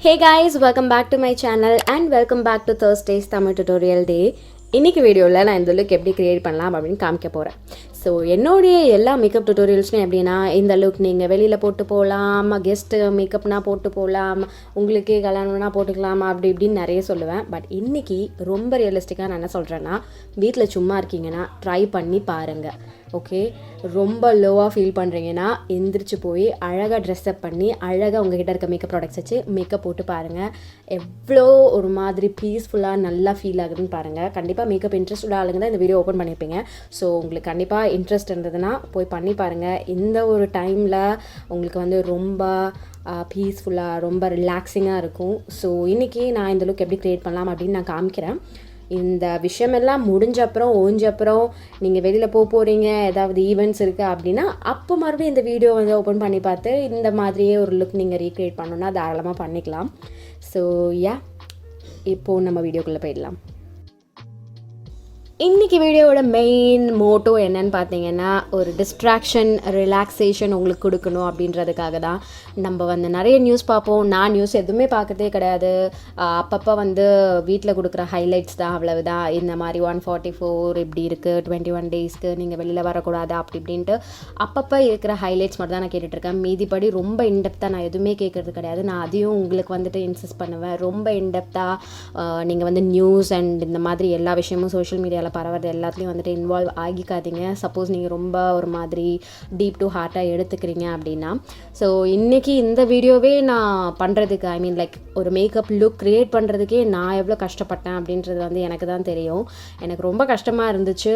Hey guys, welcome back to my channel and welcome back to Thursday's Tamil tutorial day. இன்னைக்கு வீடியோவில் நான் இந்த look எப்படி create பண்ணலாம் அப்படின்னு காமிக்க போகிறேன். ஸோ என்னுடைய எல்லா மேக்கப் டுட்டோரியல்ஸ்லையும் எப்படின்னா இந்த லுக் நீங்கள் வெளியில் போட்டு போகலாம், கெஸ்ட்டு மேக்கப்னா போட்டு போகலாம், உங்களுக்கே கல்யாணம்னா போட்டுக்கலாம், அப்படி இப்படின்னு நிறைய சொல்லுவேன். பட் இன்றைக்கி ரொம்ப ரியலிஸ்டிக்காக நான் என்ன சொல்கிறேன்னா, வீட்டில் சும்மா இருக்கீங்கன்னா ட்ரை பண்ணி பாருங்கள். ஓகே, ரொம்ப லோவாக ஃபீல் பண்ணுறீங்கன்னா எந்திரிச்சு போய் அழகாக ட்ரெஸ்அப் பண்ணி அழகாக உங்ககிட்ட இருக்க மேக்கப் ப்ராடக்ட்ஸ் வச்சு மேக்கப் போட்டு பாருங்கள். எவ்வளோ ஒரு மாதிரி பீஸ்ஃபுல்லாக நல்லா ஃபீல் ஆகுதுன்னு பாருங்கள். கண்டிப்பாக மேக்கப் இன்ட்ரெஸ்டட் ஆளுங்க தான் இந்த வீடியோ ஓப்பன் பண்ணியிருப்பீங்க. ஸோ உங்களுக்கு கண்டிப்பாக இன்ட்ரெஸ்ட் இருந்ததுன்னா போய் பண்ணி பாருங்கள். இந்த ஒரு டைமில் உங்களுக்கு வந்து ரொம்ப பீஸ்ஃபுல்லாக ரொம்ப ரிலாக்ஸிங்காக இருக்கும். ஸோ இன்றைக்கி நான் இந்த லுக் எப்படி க்ரியேட் பண்ணலாம் அப்படின்னு நான் காமிக்கிறேன். இந்த விஷயமெல்லாம் முடிஞ்சப்புறம் ஓஞ்சப்புறம் நீங்கள் வெளியில் போகிறீங்க, ஏதாவது ஈவெண்ட்ஸ் இருக்குது அப்படின்னா அப்போ மறுபடியும் இந்த வீடியோ வந்து ஓப்பன் பண்ணி பார்த்து இந்த மாதிரியே ஒரு லுக் நீங்கள் ரீக்ரியேட் பண்ணணுன்னா தாராளமாக பண்ணிக்கலாம். ஸோ இப்போது நம்ம வீடியோக்குள்ளே போயிடலாம். இன்றைக்கி வீடியோவோட மெயின் மோட்டோ என்னன்னு பார்த்தீங்கன்னா, ஒரு டிஸ்ட்ராக்ஷன் ரிலாக்ஸேஷன் உங்களுக்கு கொடுக்கணும் அப்படின்றதுக்காக தான். நம்ம வந்து நிறைய நியூஸ் பார்ப்போம். நான் நியூஸ் எதுவுமே பார்க்கறதே கிடையாது. அப்பப்போ வந்து வீட்டில் கொடுக்குற ஹைலைட்ஸ் தான், அவ்வளவுதான். இந்த மாதிரி 144 இப்படி இருக்குது, 21 டேஸ்க்கு நீங்கள் வெளியில் வரக்கூடாது அப்படி இப்படின்ட்டு அப்பப்போ இருக்கிற ஹைலைட்ஸ் மட்டும் தான் நான் கேட்டுட்ருக்கேன். மீதிப்படி ரொம்ப இன்டெப்த்தாக நான் எதுவுமே கேட்குறது கிடையாது. நான் அதையும் உங்களுக்கு வந்துட்டு இன்சிஸ்ட் பண்ணுவேன். ரொம்ப இன்டெப்த்தாக நீங்கள் வந்து நியூஸ் அண்ட் இந்த மாதிரி எல்லா விஷயமும் சோஷியல் மீடியாவில் பரவது எல்லாத்துலேயும் வந்துட்டு இன்வால்வ் ஆகிக்காதீங்க. சப்போஸ் நீங்கள் ரொம்ப ஒரு மாதிரி டீப் டு ஹார்ட்டாக எடுத்துக்கிறீங்க அப்படின்னா. ஸோ இன்றைக்கி இந்த வீடியோவே நான் பண்ணுறதுக்கு லைக் ஒரு மேக்கப் லுக் க்ரியேட் பண்ணுறதுக்கே நான் எவ்வளோ கஷ்டப்பட்டேன் அப்படின்றது வந்து எனக்கு தான் தெரியும். எனக்கு ரொம்ப கஷ்டமாக இருந்துச்சு.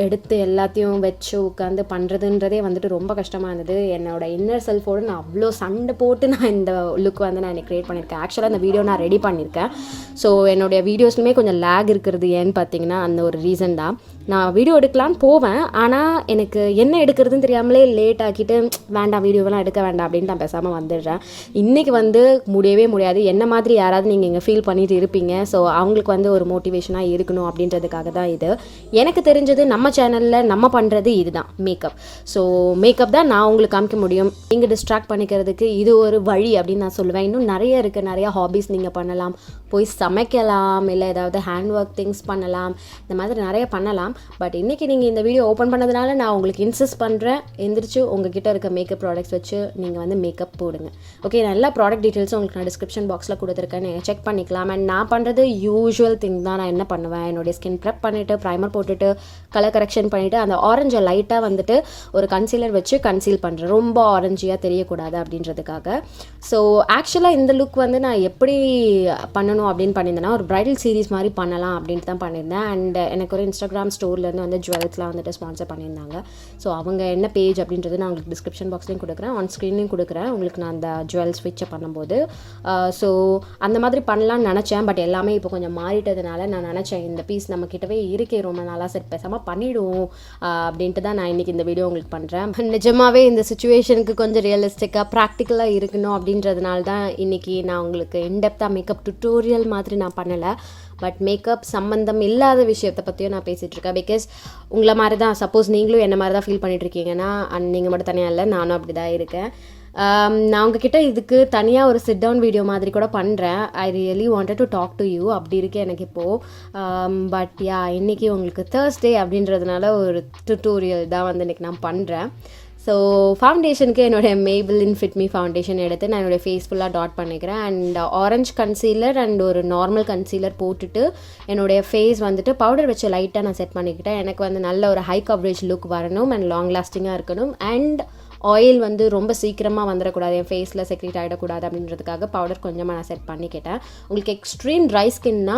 எடுத்து எல்லாத்தையும் வச்சு உட்காந்து பண்ணுறதுன்றதே வந்துட்டு ரொம்ப கஷ்டமாக இருந்தது. என்னோடய இன்னர் செல்ஃபோடு நான் அவ்வளோ சண்டை போட்டு நான் இந்த லுக் வந்து நான் க்ரியேட் பண்ணியிருக்கேன். ஆக்சுவலாக இந்த வீடியோ நான் ரெடி பண்ணியிருக்கேன். ஸோ என்னுடைய வீடியோஸ்லுமே கொஞ்சம் லேக் இருக்கிறது ஏன்னு பார்த்தீங்கன்னா அந்த ஒரு ரீசன் தான். நான் வீடியோ எடுக்கலான்னு போவேன், ஆனால் எனக்கு என்ன எடுக்கிறதுன்னு தெரியாமலே லேட் ஆக்கிட்டு வேண்டாம் வீடியோவெல்லாம் எடுக்க வேண்டாம் அப்படின்ட்டு நான் பேசாமல் வந்துடுறேன். இன்றைக்கி வந்து முடியவே முடியாது. என்ன மாதிரி யாராவது நீங்கள் இங்கே ஃபீல் பண்ணிட்டு இருப்பீங்க. ஸோ அவங்களுக்கு வந்து ஒரு மோட்டிவேஷனாக இருக்கணும் அப்படின்றதுக்காக தான் இது. எனக்கு தெரிஞ்சது நம்ம சேனலில் நம்ம பண்ணுறது இதுதான், மேக்கப். ஸோ மேக்கப் தான் நான் உங்களுக்கு காமிக்க முடியும். நீங்கள் டிஸ்ட்ராக்ட் பண்ணிக்கிறதுக்கு இது ஒரு வழி அப்படின்னு நான் சொல்லுவேன். இன்னும் நிறைய இருக்குது, நிறையா ஹாபீஸ் நீங்கள் பண்ணலாம். போய் சமைக்கலாம், இல்லை ஏதாவது ஹேண்ட் ஒர்க் திங்ஸ் பண்ணலாம், இந்த மாதிரி நிறைய பண்ணலாம். பட் இன்றைக்கி நீங்கள் இந்த வீடியோ ஓப்பன் பண்ணதுனால நான் உங்களுக்கு இன்சிஸ்ட் பண்ணுறேன், எந்திரிச்சு உங்ககிட்ட இருக்க மேக்கப் ப்ராடக்ட்ஸ் வச்சு நீங்கள் வந்து மேக்கப் போடுங்க. ஓகே, நான் எல்லா ப்ராடக்ட் டீட்டெயில்ஸும் உங்களுக்கு நான் டிஸ்கிரிப்ஷன் பாக்ஸில் கொடுத்துருக்கேன், நீங்கள் செக் பண்ணிக்கலாம். அண்ட் நான் பண்ணுறது யூஸ்வல் திங் தான். நான் என்ன பண்ணுவேன், என்னுடைய ஸ்கின் ப்ரெப் பண்ணிவிட்டு ப்ரைமர் போட்டுட்டு கலர் கரெக்ஷன் பண்ணிவிட்டு அந்த ஆரஞ்சை லைட்டாக வந்துட்டு ஒரு கன்சீலர் வச்சு கன்சீல் பண்ணுறேன், ரொம்ப ஆரஞ்சியாக தெரியக்கூடாது அப்படின்றதுக்காக. ஸோ ஆக்சுவலாக இந்த லுக் வந்து நான் எப்படி பண்ணணும் அப்படின்னு பண்ணியிருந்தேன்னா, ஒரு ப்ரைடல் சீரீஸ் மாதிரி பண்ணலாம் அப்படின்ட்டு தான் பண்ணியிருந்தேன். அண்ட் எனக்கு ஒரு இன்ஸ்டாகிராம் ஸ்டோர்லேருந்து வந்து ஜுவல்ஸ்லாம் வந்துட்டு ஸ்பான்சர் பண்ணியிருந்தாங்க. ஸோ அவங்க என்ன பேஜ் அப்படின்றது நான் உங்களுக்கு டிஸ்கிரிப்ஷன் பாக்ஸ்லேயும் கொடுக்குறேன், ஆன் ஸ்க்ரீன்லேயும் கொடுக்குறேன் உங்களுக்கு நான் அந்த ஜுவல்ஸ் ஸ்விட்சை பண்ணும்போது. ஸோ அந்த மாதிரி பண்ணலான்னு நினச்சேன். பட் எல்லாமே இப்போ கொஞ்சம் மாறிட்டதுனால நான் நினச்சேன் இந்த பீஸ் நம்மக்கிட்டவே இருக்கே ரொம்ப நாளாக, சரி பேசாமல் பண்ணிவிடுவோம் அப்படின்ட்டு தான் நான் இன்றைக்கி இந்த வீடியோ உங்களுக்கு பண்ணுறேன். நிஜமாகவே இந்த சுச்சுவேஷனுக்கு கொஞ்சம் ரியலிஸ்டிக்காக ப்ராக்டிக்கலாக இருக்கணும் அப்படின்றதுனால தான் இன்றைக்கி நான் உங்களுக்கு இன்டெப்த்தாக மேக்கப் டுட்டோரியல் மாதிரி நான் பண்ணலை. பட் மேக்கப் சம்மந்தம் இல்லாத விஷயத்தை பற்றியும் நான் பேசிகிட்ருக்கேன். பிகாஸ் உங்களை மாதிரி தான், சப்போஸ் நீங்களும் என்ன மாதிரி தான் ஃபீல் பண்ணிகிட்ருக்கீங்கன்னா, நீங்கள் மட்டும் தனியாக இல்லை, நானும் அப்படி தான் இருக்கேன். நான் உங்ககிட்ட இதுக்கு தனியாக ஒரு சிட் டவுன் வீடியோ மாதிரி கூட பண்ணுறேன். I really wanted to talk to you, அப்படி இருக்கேன் எனக்கு இப்போது. பட் இன்றைக்கி உங்களுக்கு தேர்ஸ்டே அப்படின்றதுனால ஒரு டுட்டோரியல் தான் வந்து இன்றைக்கி நான் பண்ணுறேன். ஸோ ஃபவுண்டேஷனுக்கு என்னுடைய Maybelline Fit Me ஃபவுண்டேஷன் எடுத்து நான் என்னுடைய ஃபேஸ் ஃபுல்லாக டாட் பண்ணிக்கிறேன். அண்ட் ஆரஞ்ச் கன்சீலர் அண்ட் ஒரு நார்மல் கன்சீலர் போட்டுட்டு என்னுடைய ஃபேஸ் வந்துட்டு பவுடர் வச்சு லைட்டாக நான் செட் பண்ணிக்கிட்டேன். எனக்கு வந்து நல்ல ஒரு ஹை கவரேஜ் லுக் வரணும் அண்ட் லாங் லாஸ்டிங்காக இருக்கணும். அண்ட் ஆயில் வந்து ரொம்ப சீக்கிரமாக வந்துடக்கூடாது, என் ஃபேஸில் செக்ரேட் ஆகிடக்கூடாது அப்படின்றதுக்காக பவுடர் கொஞ்சமாக நான் செட் பண்ணிக்கிட்டேன். உங்களுக்கு எக்ஸ்ட்ரீம் ட்ரை ஸ்கின்னா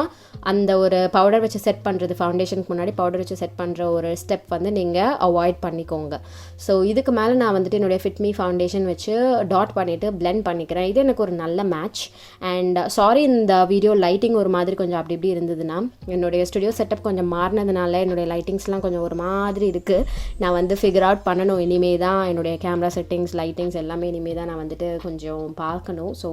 அந்த ஒரு பவுடர் வச்சு செட் பண்ணுறது, ஃபவுண்டேஷனுக்கு முன்னாடி பவுடர் வச்சு செட் பண்ணுற ஒரு ஸ்டெப் வந்து நீங்கள் அவாய்ட் பண்ணிக்கோங்க. ஸோ இதுக்கு மேலே நான் வந்துட்டு என்னுடைய Fit Me ஃபவுண்டேஷன் வச்சு டாட் பண்ணிவிட்டு பிளெண்ட் பண்ணிக்கிறேன். இது எனக்கு ஒரு நல்ல மேட்ச். அண்ட் சாரி இந்த வீடியோ லைட்டிங் ஒரு மாதிரி கொஞ்சம் அப்படி இப்படி இருந்ததுன்னா, என்னுடைய ஸ்டுடியோ செட்டப் கொஞ்சம் மாறினதுனால என்னுடைய லைட்டிங்ஸ்லாம் கொஞ்சம் ஒரு மாதிரி இருக்குது. நான் வந்து ஃபிகர் அவுட் பண்ணணும் இனிமே தான் என்னுடைய கேமரா செட்டிங்ஸ் லைட்டிங்ஸ் எல்லாமே இனிமேல் தான் நான் வந்துட்டு கொஞ்சம் பார்க்கணும். ஸோ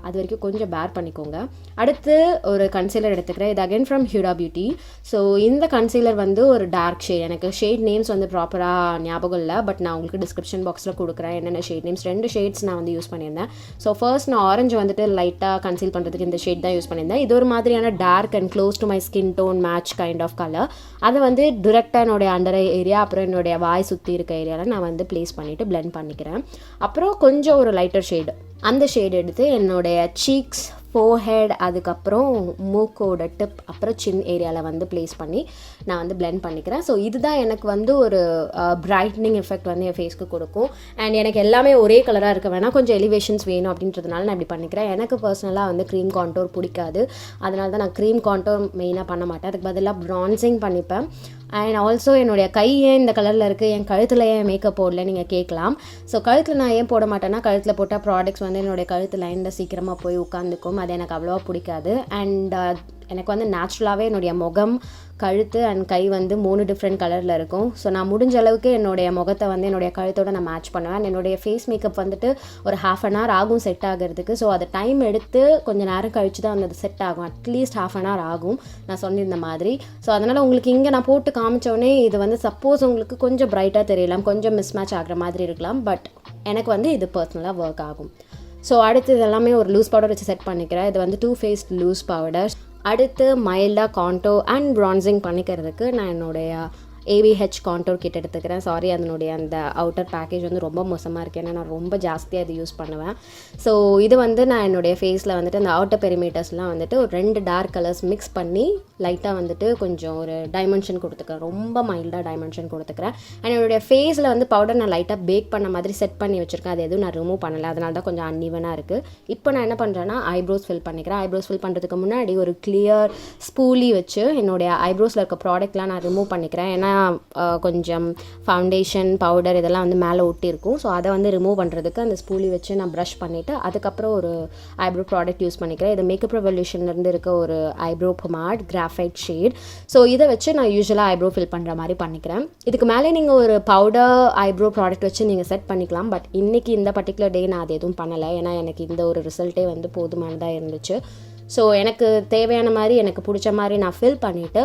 அது வரைக்கும் கொஞ்சம் பேர் பண்ணிக்கோங்க. அடுத்து ஒரு கன்சீலர் எடுத்துக்கிறேன். இது அகைன் ஃப்ரம் ஹியூடா பியூட்டி. ஸோ இந்த கன்சீலர் வந்து ஒரு டார்க் ஷேட். எனக்கு ஷேட் நேம்ஸ் வந்து ப்ராப்பராக ஞாபகம் இல்லை, பட் நான் உங்களுக்கு டிஸ்கிரிப்ஷன் பாக்ஸில் கொடுக்குறேன் என்னென்ன ஷேட் நேம்ஸ். 2 ஷேட்ஸ் நான் வந்து யூஸ் பண்ணியிருந்தேன். ஸோ ஃபர்ஸ்ட் நான் ஆரஞ்சு வந்துட்டு லைட்டாக கன்சீல் பண்ணுறதுக்கு இந்த ஷேட் தான் யூஸ் பண்ணியிருந்தேன். இது ஒரு மாதிரியான dark and close to my skin tone match kind of colour. அதை வந்து டிரெக்டாக என்னுடைய அண்டர் ஏரியா அப்புறம் என்னுடைய வாய் சுற்றி இருக்க ஏரியாவில் நான் வந்து ப்ளேஸ் பண்ணிவிட்டு பிளெண்ட் பண்ணிக்கிறேன். அப்புறம் கொஞ்சம் ஒரு லைட்டர் ஷேடு, அந்த ஷேடு எடுத்து என்னுடைய சீக்ஸ், ஃபோர்ஹெட், அதுக்கப்புறம் மூக்கோட டிப், அப்புறம் சின் ஏரியாவில் வந்து ப்ளேஸ் பண்ணி நான் வந்து பிளெண்ட் பண்ணிக்கிறேன். ஸோ இதுதான் எனக்கு வந்து ஒரு பிரைட்னிங் எஃபெக்ட் வந்து என் ஃபேஸ்க்கு கொடுக்கும். அண்ட் எனக்கு எல்லாமே ஒரே கலராக இருக்க வேணால் கொஞ்சம் எலிவேஷன்ஸ் வேணும் அப்படின்றதுனால நான் இப்படி பண்ணிக்கிறேன். எனக்கு பர்சனலாக வந்து க்ரீம் கான்டோர் பிடிக்காது, அதனால தான் நான் க்ரீம் கான்டோர் மெயினாக பண்ண மாட்டேன். அதுக்கு பதிலாக ப்ரான்சிங் பண்ணிப்பேன். அண்ட் ஆல்சோ என்னுடைய கை ஏன் இந்த கலரில் இருக்குது, என் கழுத்தில் ஏன் மேக்கப் போடல நீங்கள் கேட்கலாம். ஸோ கழுத்தில் நான் ஏன் போட மாட்டேன்னா, கழுத்தில் போட்டால் ப்ராடக்ட்ஸ் வந்து என்னுடைய கழுத்து லைனில் சீக்கிரமாக போய் உட்காந்துக்கும். அது எனக்கு அவ்வளோவா பிடிக்காது. அண்ட் எனக்கு வந்து நேச்சுரலாகவே என்னுடைய முகம், கழுத்து அண்ட் கை வந்து 3 டிஃப்ரெண்ட் கலரில் இருக்கும். ஸோ நான் முடிஞ்ச அளவுக்கு என்னுடைய முகத்தை வந்து என்னுடைய கழுத்தோடு நான் மேட்ச் பண்ணுவேன். என்னுடைய ஃபேஸ் மேக்கப் வந்துட்டு ஒரு 1/2 hour ஆகும் செட் ஆகிறதுக்கு. ஸோ அது டைம் எடுத்து கொஞ்சம் நேரம் கழித்து தான் வந்து அது செட் ஆகும். அட்லீஸ்ட் 1/2 hour ஆகும் நான் சொன்னிருந்த மாதிரி. ஸோ அதனால் உங்களுக்கு இங்கே நான் போட்டு காமிச்சோடனே இது வந்து சப்போஸ் உங்களுக்கு கொஞ்சம் பிரைட்டாக தெரியலாம், கொஞ்சம் மிஸ்மேட்ச் ஆகிற மாதிரி இருக்கலாம், பட் எனக்கு வந்து இது பர்சனலாக ஒர்க் ஆகும். ஸோ அடுத்து இதெல்லாமே ஒரு லூஸ் பவுடர் வச்சு செட் பண்ணிக்கிறேன். இது வந்து 2 ஃபேஸ் லூஸ் பவுடர். அடுத்து மைல்டாக கான்டோர் அண்ட் ப்ரான்சிங் பண்ணிக்கிறதுக்கு நான் என்னுடைய ABH கான்டோர் கிட் எடுத்துக்கிறேன். சாரி, அதனுடைய அந்த அவுட்டர் பேக்கேஜ் வந்து ரொம்ப மோசமாக இருக்குது, ஏன்னா நான் ரொம்ப ஜாஸ்தியாக இது யூஸ் பண்ணுவேன். ஸோ இது வந்து நான் என்னுடைய ஃபேஸில் வந்துட்டு அந்த அவுட்டர் பெரிமீட்டர்ஸ்லாம் வந்துட்டு ஒரு 2 டார்க் கலர்ஸ் மிக்ஸ் பண்ணி லைட்டாக வந்துட்டு கொஞ்சம் ஒரு டைமென்ஷன் கொடுத்துக்கிறேன், ரொம்ப மைல்டாக டைமென்ஷன் கொடுத்துக்கிறேன். அண்ட் என்னுடைய ஃபேஸில் வந்து பவுடர் நான் லைட்டாக பேக் பண்ண மாதிரி செட் பண்ணி வச்சுருக்கேன். அது எதுவும் நான் ரிமூவ் பண்ணலை, அதனால தான் கொஞ்சம் அன்ஈவனாக இருக்குது. இப்போ நான் என்ன பண்ணுறேன்னா ஐப்ரோஸ் ஃபில் பண்ணிக்கிறேன். ஐப்ரோஸ் ஃபில் பண்ணுறதுக்கு முன்னாடி ஒரு கிளியர் ஸ்பூலி வச்சு என்னுடைய ஐப்ரோஸில் இருக்க ப்ராடக்ட்லாம் நான் ரிமூவ் பண்ணிக்கிறேன். ஏன்னா கொஞ்சம் ஃபவுண்டேஷன் பவுடர் இதெல்லாம் வந்து மேலே ஒட்டியிருக்கும். ஸோ அதை வந்து ரிமூவ் பண்ணுறதுக்கு அந்த ஸ்பூலி வச்சு நான் ப்ரஷ் பண்ணிவிட்டு அதுக்கப்புறம் ஒரு ஐப்ரோ ப்ராடக்ட் யூஸ் பண்ணிக்கிறேன். இது மேக்கப் ரெவல்யூஷன்லேருந்து இருக்க ஒரு ஐப்ரோ பொமாட் கிராஃபைட் ஷேட். ஸோ இதை வச்சு நான் யூஸ்வலாக ஐப்ரோ ஃபில் பண்ணுற மாதிரி பண்ணிக்கிறேன். இதுக்கு மேலே நீங்கள் ஒரு பவுடர் ஐப்ரோ ப்ராடக்ட் வச்சு நீங்கள் செட் பண்ணிக்கலாம். பட் இன்றைக்கி இந்த பர்டிகுலர் டே நான் அது எதுவும் பண்ணலை, ஏன்னா எனக்கு இந்த ஒரு ரிசல்ட்டே வந்து போதுமானதாக இருந்துச்சு. ஸோ எனக்கு தேவையான மாதிரி எனக்கு பிடிச்ச மாதிரி நான் ஃபில் பண்ணிவிட்டு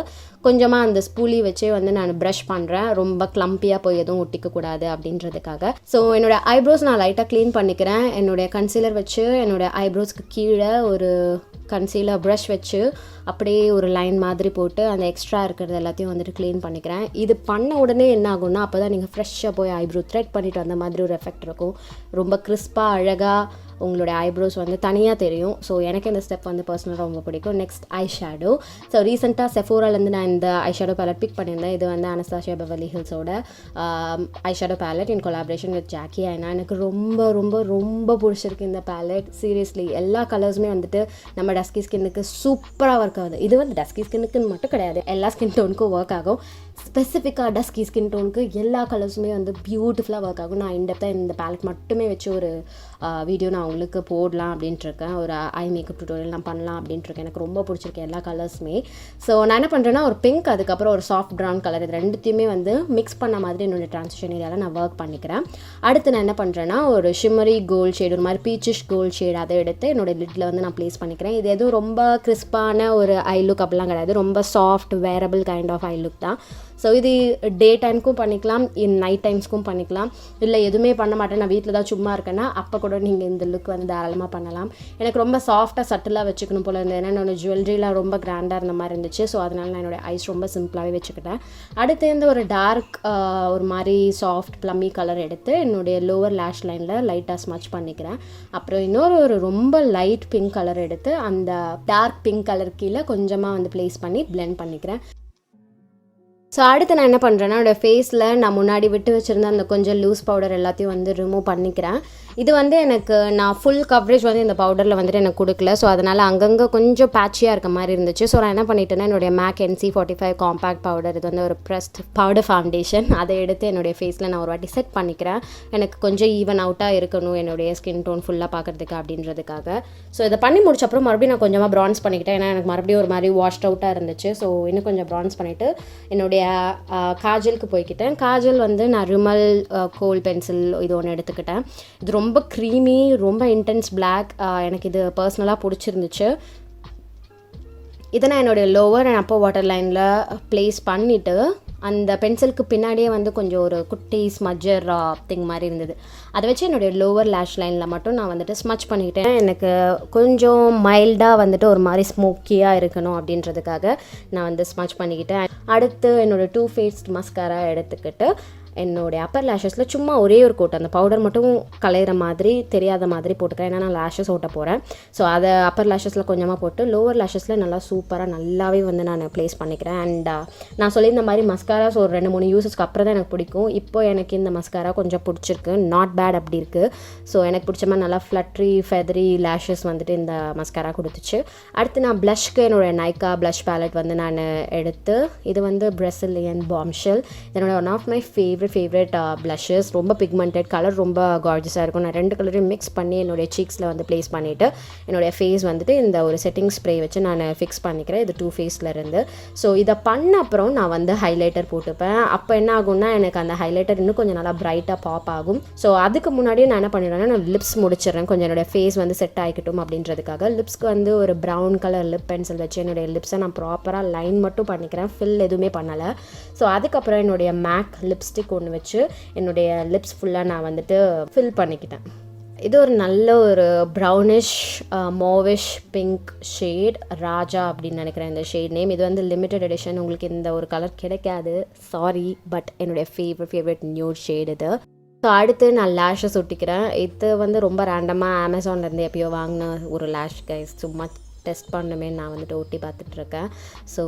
கொஞ்சமாக அந்த ஸ்பூலி வச்சே வந்து நான் ப்ரஷ் பண்ணுறேன், ரொம்ப க்ளம்பியாக போய் எதுவும் ஒட்டிக்கக்கூடாது அப்படின்றதுக்காக. ஸோ என்னோடய ஐப்ரோஸ் நான் லைட்டாக க்ளீன் பண்ணிக்கிறேன். என்னுடைய கன்சீலர் வச்சு என்னோடய ஐப்ரோஸ்க்கு கீழே ஒரு கன்சீலர் ப்ரஷ் வச்சு அப்படியே ஒரு லைன் மாதிரி போட்டு அந்த எக்ஸ்ட்ரா இருக்கிறது எல்லாத்தையும் வந்துட்டு க்ளீன் பண்ணிக்கிறேன். இது பண்ண உடனே என்ன ஆகும்னா, அப்போ தான் நீங்கள் ஃப்ரெஷ்ஷாக போய் ஐப்ரோ த்ரெட் பண்ணிவிட்டு அந்த மாதிரி ஒரு எஃபெக்ட் இருக்கும். ரொம்ப கிறிஸ்பாக அழகாக உங்களுடைய ஐப்ரோஸ் வந்து தனியாக தெரியும். ஸோ எனக்கு இந்த ஸ்டெப் வந்து பர்சனலாக ரொம்ப பிடிக்கும். Next eyeshadow. ஸோ ரீசெண்டாக செஃபோராலேருந்து நான் இந்த ஐஷேடோ பேலட் பிக் பண்ணியிருந்தேன். இது வந்து அனஸ்தாசியா பெவர்லி ஹில்ஸோட eyeshadow palette in collaboration with Jackie Aina. எனக்கு ரொம்ப ரொம்ப ரொம்ப பிடிச்சிருக்கு இந்த பேலட். சீரியஸ்லி எல்லா கலர்ஸுமே வந்துட்டு நம்ம டஸ்கி ஸ்கின்னுக்கு சூப்பராக ஒர்க் ஆகுது. இது வந்து டஸ்கி ஸ்கின்னுக்குன்னு மட்டும் கிடையாது, எல்லா ஸ்கின் டோனுக்கும் ஒர்க் ஆகும். ஸ்பெசிஃபிக்காக டஸ்கி ஸ்கின் டோனுக்கு எல்லா கலர்ஸுமே வந்து பியூட்டிஃபுல்லாக ஒர்க் ஆகும். நான் இன்டெப்த்தாக இந்த பேலட் மட்டுமே வச்சு ஒரு வீடியோ நான் உங்களுக்கு போடலாம் அப்படின்ட்டுருக்கேன். ஒரு ஐ மேக்கப் டுட்டோரியல் நான் பண்ணலாம் அப்படின்ட்டுருக்கேன். எனக்கு ரொம்ப பிடிச்சிருக்கு எல்லா கலர்ஸுமே. ஸோ நான் என்ன பண்ணுறேன்னா ஒரு பிங்க், அதுக்கப்புறம் ஒரு சாஃப்ட் ப்ரௌன் கலர், இது ரெண்டுத்தையுமே வந்து மிக்ஸ் பண்ண மாதிரி என்னோடய ட்ரான்சிஷன் ஏரியாவில் நான் ஒர்க் பண்ணிக்கிறேன். அடுத்து நான் என்ன பண்ணுறேன்னா ஒரு ஷிம்மரி கோல்ட் ஷேட், ஒரு மாதிரி பீச்சிஷ் கோல்ட் ஷேட், அதை எடுத்து என்னோடய லிட்டில் வந்து நான் ப்ளேஸ் பண்ணிக்கிறேன். இது எதுவும் ரொம்ப கிறிஸ்பான ஒரு ஐ லுக் அப்படிலாம் கிடையாது, ரொம்ப soft wearable kind of eye look தான். ஸோ இது டே டைம்க்கும் பண்ணிக்கலாம், நைட் டைம்ஸ்க்கும் பண்ணிக்கலாம். இல்லை எதுவுமே பண்ண மாட்டேன், நான் வீட்டில் தான் சும்மா இருக்கேன்னா அப்போ கூட நீங்கள் இந்த லுக் வந்து தாராளமாக பண்ணலாம். எனக்கு ரொம்ப சாஃப்டாக சட்டிலாக வச்சுக்கணும் போல் இருந்தது, ஏன்னா என்னோட ஜுவல்லரிலாம் ரொம்ப கிராண்டாக இருந்த மாதிரி இருந்துச்சு. ஸோ அதனால நான் என்னோடய ஐஸ் ரொம்ப சிம்பிளாகவே வச்சுக்கிட்டேன். அடுத்து இந்த ஒரு டார்க் ஒரு மாதிரி சாஃப்ட் ப்ளம்மி கலர் எடுத்து என்னுடைய லோவர் லேஷ் லைனில் லைட்டாக ஸ்மச் பண்ணிக்கிறேன். அப்புறம் இன்னொரு ரொம்ப லைட் பிங்க் கலர் எடுத்து அந்த டார்க் பிங்க் கலர் கீழே கொஞ்சமாக வந்து ப்ளேஸ் பண்ணி பிளெண்ட் பண்ணிக்கிறேன். ஸோ அடுத்து நான் என்ன பண்ணுறேன்னா என்னோடய ஃபேஸில் நான் முன்னாடி விட்டு வச்சுருந்த அந்த கொஞ்சம் லூஸ் பவுடர் எல்லாத்தையும் வந்து ரிமூவ் பண்ணிக்கிறேன். இது வந்து எனக்கு நான் ஃபுல் கவரேஜ் வந்து இந்த பவுடரில் வந்துட்டு எனக்கு கொடுக்கல. ஸோ அதனால் அங்கங்கே கொஞ்சம் பேட்சியாக இருக்க மாதிரி இருந்துச்சு. ஸோ நான் என்ன பண்ணிட்டேன்னா என்னுடைய மேக் NC45 காம்பேக்ட் பவுடர், இது வந்து ஒரு ப்ரெஸ்ட் பவுடர் ஃபவுண்டேஷன், அதை எடுத்து என்னுடைய ஃபேஸில் நான் ஒரு வாட்டி செட் பண்ணிக்கிறேன். எனக்கு கொஞ்சம் ஈவன் அவுட்டாக இருக்கணும் என்னுடைய ஸ்கின் டோன் ஃபுல்லாக பார்க்குறதுக்கு அப்படின்றதுக்காக. ஸோ இதை பண்ணி முடிச்சப்பறம் மறுபடியும் நான் கொஞ்சமாக ப்ரான்ஸ் பண்ணிக்கிட்டேன், ஏன்னா எனக்கு மறுபடியும் ஒரு மாதிரி வாஷ்ட் அவுட்டாக இருந்துச்சு. ஸோ இன்னும் கொஞ்சம் ப்ரான்ஸ் பண்ணிவிட்டு என்னுடைய என்னுடைய காஜலுக்கு போய்க்கிட்டேன். காஜல் வந்து நான் ரிமல் கோல் பென்சில் இது ஒன்று எடுத்துக்கிட்டேன். இது ரொம்ப க்ரீமி, ரொம்ப இன்டென்ஸ் பிளாக். எனக்கு இது பர்சனலாக பிடிச்சிருந்துச்சு. இதை நான் என்னுடைய லோவர் அண்ட் அப்பர் வாட்டர் லைனில் ப்ளேஸ் பண்ணிவிட்டு அந்த பென்சிலுக்கு பின்னாடியே வந்து கொஞ்சம் ஒரு குட்டி ஸ்மஜர் திங் மாதிரி இருந்தது. அதை வச்சு என்னுடைய லோவர் லேஷ் லைனில் மட்டும் நான் வந்துட்டு ஸ்மச் பண்ணிக்கிட்டேன். எனக்கு கொஞ்சம் மைல்டாக வந்துட்டு ஒரு மாதிரி ஸ்மோக்கியாக இருக்கணும் அப்படின்றதுக்காக நான் வந்து ஸ்மச் பண்ணிக்கிட்டேன். அடுத்து என்னோடய டூ ஃபேஸ்ட் மஸ்காரா எடுத்துக்கிட்டு என்னுடைய அப்பர் லேஷஸில் சும்மா ஒரே ஒரு கோட், அந்த பவுடர் மட்டும் கலையிற மாதிரி தெரியாத மாதிரி போட்டுக்கிறேன். ஏன்னா நான் லேஷஸ் ஓட்ட போகிறேன். ஸோ அதை அப்பர் லேஷஸில் கொஞ்சமாக போட்டு லோவர் லேஷஸில் நல்லா சூப்பராக நல்லாவே வந்து நான் ப்ளேஸ் பண்ணிக்கிறேன். அண்ட் நான் சொல்லியிருந்த மாதிரி மஸ்காராஸ் ஒரு 2-3 யூஸஸ்க்கு அப்புறம் தான் எனக்கு பிடிக்கும். இப்போ எனக்கு இந்த மஸ்காரா கொஞ்சம் பிடிச்சிருக்கு, நாட் பேட் அப்படி இருக்குது. ஸோ எனக்கு பிடிச்ச மாதிரி நல்லா ஃப்ளட்ரி ஃபெதரி லேஷஸ் வந்துட்டு இந்த மஸ்காரா கொடுத்துச்சு. அடுத்து நான் ப்ளஷ்க்கு என்னோடய நைக்கா ப்ளஷ் பேலட் வந்து நான் எடுத்து, இது வந்து ப்ரெசிலியன் பாம்ஷெல். என்னோட one of my favourite blushes. ரொம்ப பிக்மெண்டட் கலர், ரொம்ப கார்ஜஸாக இருக்கும். நான் 2 கலரையும் மிக்ஸ் பண்ணி என்னுடைய சீக்ஸில் வந்து ப்ளேஸ் பண்ணிவிட்டு என்னுடைய ஃபேஸ் வந்துட்டு இந்த ஒரு செட்டிங் ஸ்ப்ரே வச்சு நான் ஃபிக்ஸ் பண்ணிக்கிறேன். இது 2 ஃபேஸில் இருந்து. ஸோ இதை பண்ண அப்புறம் நான் வந்து ஹைலைட்டர் போட்டுப்பேன். அப்போ என்ன ஆகும்னா எனக்கு அந்த ஹைலைட்டர் இன்னும் கொஞ்சம் நல்லா பிரைட்டாக பாப் ஆகும். ஸோ அதுக்கு முன்னாடியே நான் என்ன பண்ணிடுறேன்னா நான் லிப்ஸ் முடிச்சிடுறேன். கொஞ்சம் என்னோடய ஃபேஸ் வந்து செட் ஆகிக்கட்டும் அப்படின்றதுக்காக லிப்ஸ்க்கு வந்து ஒரு ப்ரௌன் கலர் லிப் பென்சில் வச்சு என்னுடைய லிப்ஸை நான் ப்ராப்பராக லைன் மட்டும் பண்ணிக்கிறேன், ஃபில் எதுவுமே பண்ணலை. ஸோ அதுக்கப்புறம் என்னுடைய மேக் லிப்ஸ்டிக் ஒன்று வச்சு என்னுடைய லிப்ஸ் ஃபுல்லாக நான் வந்துட்டு ஃபில் பண்ணிக்கிட்டேன். இது ஒரு நல்ல ஒரு ப்ரௌனிஷ் மோவிஷ் பிங்க் ஷேட், ராஜா அப்படின்னு நினைக்கிறேன் இந்த ஷேட் நேம். இது வந்து லிமிட்டட் எடிஷன், உங்களுக்கு இந்த ஒரு கலர் கிடைக்காது, சாரி. பட் என்னுடைய ஃபேவரட் நியூ ஷேட் இது. ஸோ அடுத்து நான் லேஷஸ் ஒட்டிக்கிறேன். இது வந்து ரொம்ப ரேண்டமாக அமேசான்லேருந்து எப்பயோ வாங்கின ஒரு லேஷ் கைஸ், சும்மா டெஸ்ட் பண்ணுமே நான் வந்துட்டு ஒட்டி பார்த்துட்ருக்கேன். ஸோ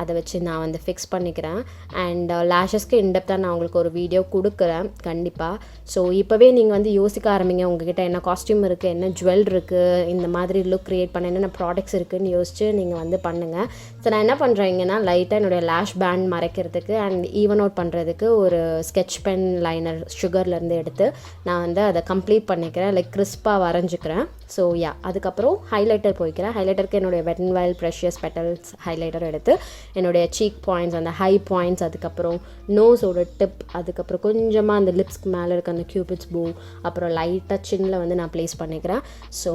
அதை வச்சு நான் வந்து ஃபிக்ஸ் பண்ணிக்கிறேன். அண்ட் லேஷஸ்க்கு இன்டெப்த்தாக நான் உங்களுக்கு ஒரு வீடியோ கொடுக்குறேன் கண்டிப்பாக. ஸோ இப்போவே நீங்கள் வந்து யோசிக்க ஆரம்பிங்க, உங்ககிட்ட என்ன காஸ்டியூம் இருக்குது, என்ன ஜுவல் இருக்குது, இந்த மாதிரி லுக் க்ரியேட் பண்ண என்னென்ன ப்ராடக்ட்ஸ் இருக்குதுன்னு யோசிச்சு நீங்கள் வந்து பண்ணுங்கள். ஸோ நான் என்ன பண்ணுறேங்கன்னா லைட்டாக என்னுடைய லேஷ் பேண்ட் மறைக்கிறதுக்கு அண்ட் ஈவன் அவுட் பண்ணுறதுக்கு ஒரு ஸ்கெட்ச் பென் லைனர் சுகர்லேருந்து எடுத்து நான் வந்து அதை கம்ப்ளீட் பண்ணிக்கிறேன், லைக் கிறிஸ்பாக வரைஞ்சிக்கிறேன். ஸோ அதுக்கப்புறம் ஹைலைட்டர் போய்க்கிறேன். ஹைலைட்டருக்கு என்னுடைய வெட் and wild precious petals highlighter எடுத்து என்னுடைய சீக் பாயிண்ட்ஸ், அந்த ஹை பாயிண்ட்ஸ், அதுக்கப்புறம் நோஸோட டிப், அதுக்கப்புறம் கொஞ்சமாக அந்த லிப்ஸ்க்கு மேலே இருக்க அந்த கியூபிட்ஸ் பூ, அப்புறம் லைட்டாக சின்னில் வந்து நான் ப்ளேஸ் பண்ணிக்கிறேன். ஸோ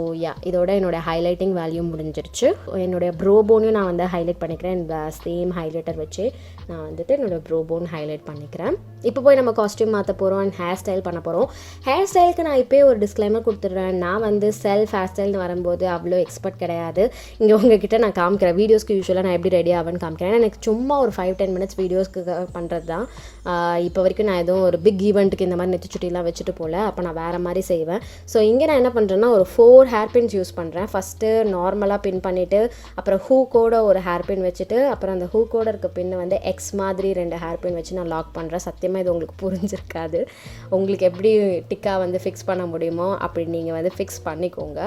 இதோட என்னோடய ஹைலைட்டிங் வேல்யூ முடிஞ்சிருச்சு. என்னுடைய ப்ரோபோனையும் நான் வந்து ஹைலைட் பண்ணிக்கிறேன். இந்த சேம் ஹைலைட்டர் வச்சு நான் வந்துட்டு என்னோடய ப்ரோபோன் ஹைலைட் பண்ணிக்கிறேன். இப்போ போய் நம்ம காஸ்டியூம் மாற்ற போகிறோம் அண்ட் ஹேர் ஸ்டைல் பண்ண போகிறோம். ஹேர் ஸ்டைலுக்கு நான் இப்போயே ஒரு டிஸ்க்ளைமர் கொடுத்துட்றேன். நான் வந்து செல்ஃப் ஹேர் ஸ்டைல்னு வரும்போது அவ்வளோ எக்ஸ்பர்ட் கிடையாது. இங்கே உங்ககிட்ட நான் காமிக்கிறேன் வீடியோஸ்க்கு. யூஸ்வலாக நான் எப்படி ரெடி ஆவேன்னு காமிக்கிறேன். எனக்கு சும்மா ஒரு 5-10 மினிட்ஸ் வீடியோஸ்க்கு பண்ணுறது தான். இப்போ வரைக்கும் நான் எதுவும் ஒரு பிக் ஈவெண்ட்டுக்கு இந்த மாதிரி நெத்திச்சுட்டிலாம் வச்சுட்டு போகல. அப்போ நான் வேறு மாதிரி செய்வேன். ஸோ இங்கே நான் என்ன பண்ணுறேன்னா ஒரு 4 ஹேர் பின்ஸ் யூஸ் பண்ணுறேன். ஃபஸ்ட்டு நார்மலாக பின் பண்ணிவிட்டு அப்புறம் ஹூக்கோட ஒரு ஹேர் பின் வச்சுட்டு அப்புறம் அந்த ஹூக்கோட இருக்க பின்னை வந்து எக்ஸ் மாதிரி 2 ஹேர் பின் வச்சு நான் லாக் பண்ணுறேன். சத்தியமாக இது உங்களுக்கு புரிஞ்சிருக்காது. உங்களுக்கு எப்படி டிக்காக வந்து ஃபிக்ஸ் பண்ண முடியுமோ அப்படி நீங்கள் வந்து ஃபிக்ஸ் பண்ணிக்கோங்க.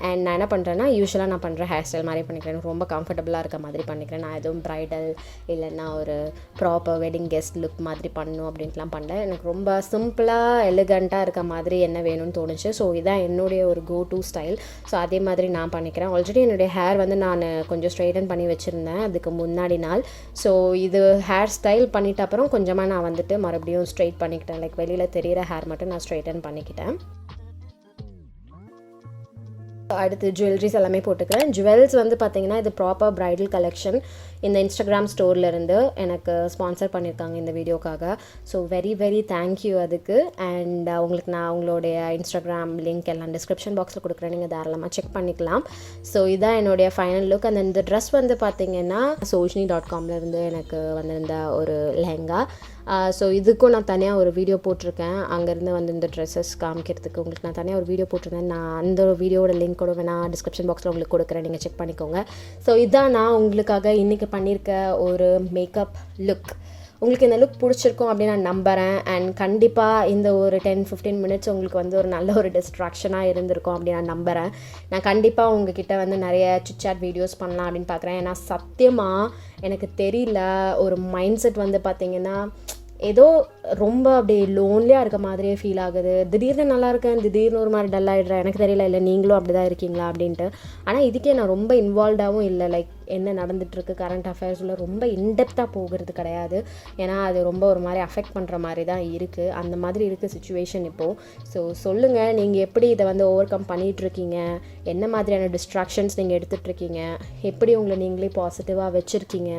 அண்ட் நான் என்ன பண்ணுறேன்னா யூஸ்வலாக நான் பண்ணுற ஹேர் ஸ்டைல் மாதிரி பண்ணிக்கிறேன். எனக்கு ரொம்ப கம்ஃபர்டபுளாக இருக்க மாதிரி பண்ணிக்கிறேன். நான் எதுவும் ப்ரைடல் இல்லைன்னா ஒரு ப்ராப்பர் வெட்டிங் கெஸ்ட் லுக் மாதிரி பண்ணணும் அப்படின்ட்டுலாம் பண்ணேன். எனக்கு ரொம்ப சிம்பிளாக எலிகண்ட்டாக இருக்க மாதிரி என்ன வேணும்னு தோணுச்சு. ஸோ இதான் என்னுடைய ஒரு கோ டு ஸ்டைல். ஸோ அதே மாதிரி நான் பண்ணிக்கிறேன். ஆல்ரெடி என்னுடைய ஹேர் வந்து நான் கொஞ்சம் ஸ்ட்ரைட்டன் பண்ணி வச்சுருந்தேன் அதுக்கு முன்னாடி நாள். ஸோ இது ஹேர் ஸ்டைல் பண்ணிட்ட அப்புறம் கொஞ்சமாக நான் வந்துட்டு மறுபடியும் ஸ்ட்ரைட் பண்ணிக்கிட்டேன். லைக் வெளியில் தெரிகிற ஹேர் மட்டும் நான் ஸ்ட்ரைட்டன் பண்ணிக்கிட்டேன். அடுத்து ஜுவல்லரிஸ் எல்லாமே போட்டுக்கிறேன். ஜுவல்ஸ் வந்து பார்த்திங்கன்னா இது ப்ராப்பர் ப்ரைடல் கலெக்ஷன். இந்த இன்ஸ்டாகிராம் ஸ்டோர்லேருந்து எனக்கு ஸ்பான்சர் பண்ணியிருக்காங்க இந்த வீடியோக்காக. ஸோ வெரி தேங்க்யூ அதுக்கு. அண்ட் உங்களுக்கு நான் அவங்களுடைய இன்ஸ்டாகிராம் லிங்க் எல்லாம் டிஸ்கிரிப்ஷன் பாக்ஸில் கொடுக்குறேன், நீங்கள் தாராளமாக செக் பண்ணிக்கலாம். ஸோ இதான் என்னுடைய ஃபைனல் லுக். அந்த இந்த ட்ரெஸ் வந்து பார்த்திங்கன்னா sojni.comலேருந்து எனக்கு வந்திருந்த ஒரு லெஹங்கா. ஸோ இதுக்கும் நான் தனியாக ஒரு வீடியோ போட்டிருக்கேன். அங்கேருந்து வந்து இந்த ட்ரெஸ்ஸஸ் காமிக்கிறதுக்கு உங்களுக்கு நான் தனியாக ஒரு வீடியோ போட்டிருந்தேன். நான் அந்த வீடியோட லிங்க் கூட வேணால் டிஸ்கிரிப்ஷன் பாக்ஸில் உங்களுக்கு கொடுக்குறேன், நீங்கள் செக் பண்ணிக்கோங்க. ஸோ இதான் நான் உங்களுக்காக இன்றைக்கி பண்ணியிருக்க ஒரு மேக்கப் லுக். உங்களுக்கு இந்த லுக் பிடிச்சிருக்கும் அப்படின்னு நான் நம்புகிறேன். அண்ட் கண்டிப்பாக இந்த ஒரு 10-15 மினிட்ஸ் உங்களுக்கு வந்து ஒரு நல்ல ஒரு டிஸ்ட்ராக்ஷனாக இருந்திருக்கும் அப்படின்னு நான் நம்புகிறேன். நான் கண்டிப்பாக உங்ககிட்ட வந்து நிறைய சிட்சாட் வீடியோஸ் பண்ணலாம் அப்படின்னு பார்க்குறேன். ஏன்னா சத்தியமாக எனக்கு தெரியல, ஒரு மைண்ட் செட் வந்து பார்த்திங்கன்னா ஏதோ ரொம்ப அப்படியே லோன்லியாக இருக்க மாதிரியே ஃபீல் ஆகுது. திடீர்னு நல்லா இருக்கேன், திடீர்னு ஒரு மாதிரி டல் ஆகிடுறேன். எனக்கு தெரியல, இல்லை நீங்களும் அப்படி தான் இருக்கீங்களா அப்படின்ட்டு. ஆனால் இதுக்கே நான் ரொம்ப இன்வால்வ்டாகவும் இல்லை. லைக் என்ன நடந்துகிட்ருக்கு கரண்ட் அஃபேர்ஸில் ரொம்ப இன்டெப்த்தாக போகிறது கிடையாது. ஏன்னா அது ரொம்ப ஒரு மாதிரி அஃபெக்ட் பண்ணுற மாதிரி தான் இருக்குது. அந்த மாதிரி இருக்குது சுச்சுவேஷன் இப்போது. ஸோ சொல்லுங்கள், நீங்கள் எப்படி இதை வந்து ஓவர் கம் பண்ணிகிட்ருக்கீங்க, என்ன மாதிரியான டிஸ்ட்ராக்ஷன்ஸ் நீங்கள் எடுத்துகிட்ருக்கீங்க, எப்படி உங்களை நீங்களே பாசிட்டிவாக வச்சுருக்கீங்க.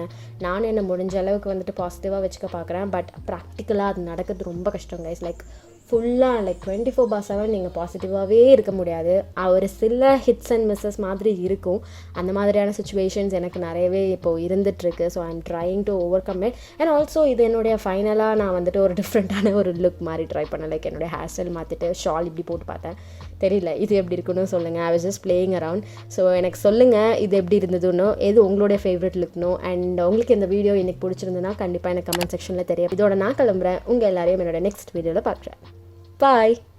நானும் என்ன முடிஞ்ச அளவுக்கு வந்துட்டு பாசிட்டிவாக வச்சுக்க பார்க்குறேன். பட் ப்ராக்டிக்கலாக அது நடக்கிறது ரொம்ப கஷ்டம் கைஸ். லைக் ஃபுல்லாக லைக் 24/7 நீங்கள் பாசிட்டிவாகவே இருக்க முடியாது. ஒரு சில ஹிட்ஸ் அண்ட் மிஸ்ஸஸ் மாதிரி இருக்கும். அந்த மாதிரியான சுச்சுவேஷன்ஸ் எனக்கு நிறையவே இப்போது இருந்துகிட்ருக்கு. So I am trying to overcome it. And also இது என்னுடைய ஃபைனலாக நான் வந்துட்டு ஒரு டிஃப்ரெண்ட்டான ஒரு லுக் மாதிரி ட்ரை பண்ணேன். லைக் என்னுடைய ஹேர் ஸ்டைல் மாற்றிட்டு ஷால் இப்படி போட்டு பார்த்தேன். தெரியல இது எப்படி இருக்குன்னு சொல்லுங்கள். I was just playing around. So எனக்கு சொல்லுங்கள் இது எப்படி இருந்ததுன்னு, எது உங்களுடைய ஃபேவரட் லுக்னோ. அண்ட் உங்களுக்கு இந்த வீடியோ எனக்கு பிடிச்சிருந்ததுன்னா கண்டிப்பாக எனக்கு கமெண்ட் செக்ஷனில் தெரியும். இதோட நான் கிளம்புறேன். உங்கள் எல்லாரையும் என்னோட நெக்ஸ்ட் வீடியோவில் பார்க்குறேன். Bye.